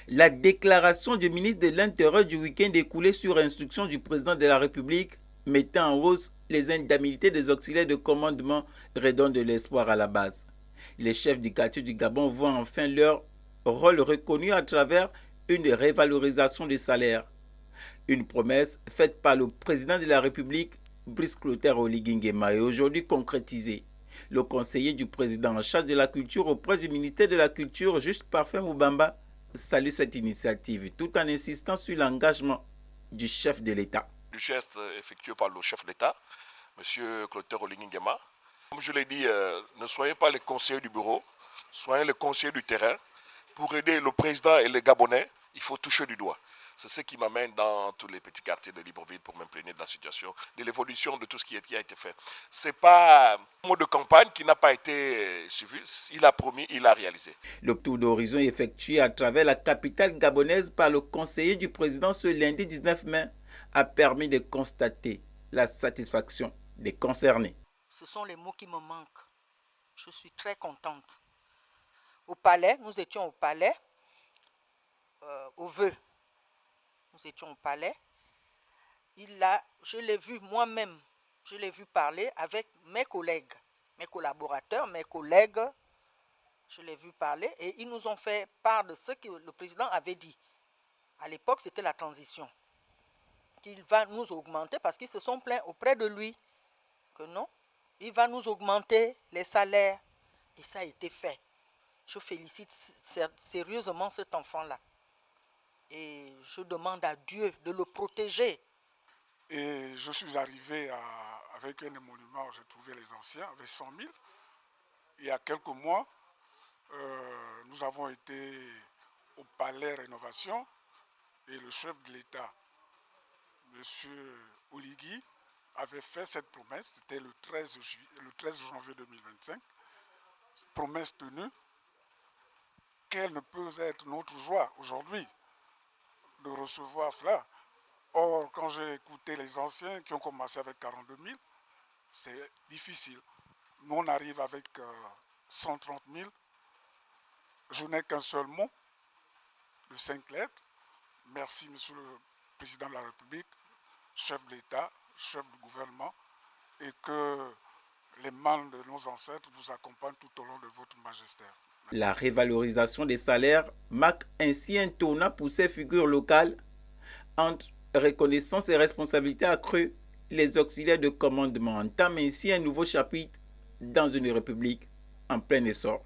La déclaration du ministre de l'Intérieur du week-end écoulé sur instruction du président de la République mettant en hausse les indemnités des auxiliaires de commandement redonne de l'espoir à la base. Les chefs du quartier du Gabon voient enfin leur rôle reconnu à travers une révalorisation des salaires. Une promesse faite par le président de la République, Brice Clotaire Oligui Nguema, est aujourd'hui concrétisée. Le conseiller du président en charge de la culture auprès du ministère de la Culture, Juste Parfait Moubamba, salue cette initiative tout en insistant sur l'engagement du chef de l'État. Le geste effectué par le chef de l'État, M. Clotaire Oligui Nguema. Comme je l'ai dit, ne soyez pas les conseillers du bureau, soyez les conseillers du terrain. Pour aider le président et les Gabonais, il faut toucher du doigt. C'est ce qui m'amène dans tous les petits quartiers de Libreville pour m'imprégner de la situation, de l'évolution de tout ce qui a été fait. Ce n'est pas un mot de campagne qui n'a pas été suivi. Il a promis, il a réalisé. Le tour d'horizon effectué à travers la capitale gabonaise par le conseiller du président ce lundi 19 mai a permis de constater la satisfaction des concernés. Ce sont les mots qui me manquent. Je suis très contente. Au palais, nous étions au palais, au vœu. Nous étions au palais. Je l'ai vu moi-même, je l'ai vu parler avec mes collègues, mes collaborateurs, mes collègues. Je l'ai vu parler et ils nous ont fait part de ce que le président avait dit. À l'époque, c'était la transition. Qu'il va nous augmenter parce qu'ils se sont plaints auprès de lui que non, il va nous augmenter les salaires. Et ça a été fait. Je félicite sérieusement cet enfant-là. Et je demande à Dieu de le protéger. Et je suis arrivé avec un émolument, j'ai trouvé les anciens, avec 100 000. Il y a quelques mois, nous avons été au Palais Rénovation et le chef de l'État, M. Oligui, avait fait cette promesse, c'était le 13 janvier 2025, promesse tenue. Quelle ne peut être notre joie aujourd'hui de recevoir cela? Or, quand j'ai écouté les anciens qui ont commencé avec 42 000, c'est difficile. Nous, on arrive avec 130 000. Je n'ai qu'un seul mot, de 5 lettres. Merci, Monsieur le Président de la République, chef de l'État, chef du gouvernement, et que les mains de nos ancêtres vous accompagnent tout au long de votre magistère. La révalorisation des salaires marque ainsi un tournant pour ces figures locales. Entre reconnaissance et responsabilité accrue, les auxiliaires de commandement entament ainsi un nouveau chapitre dans une république en plein essor.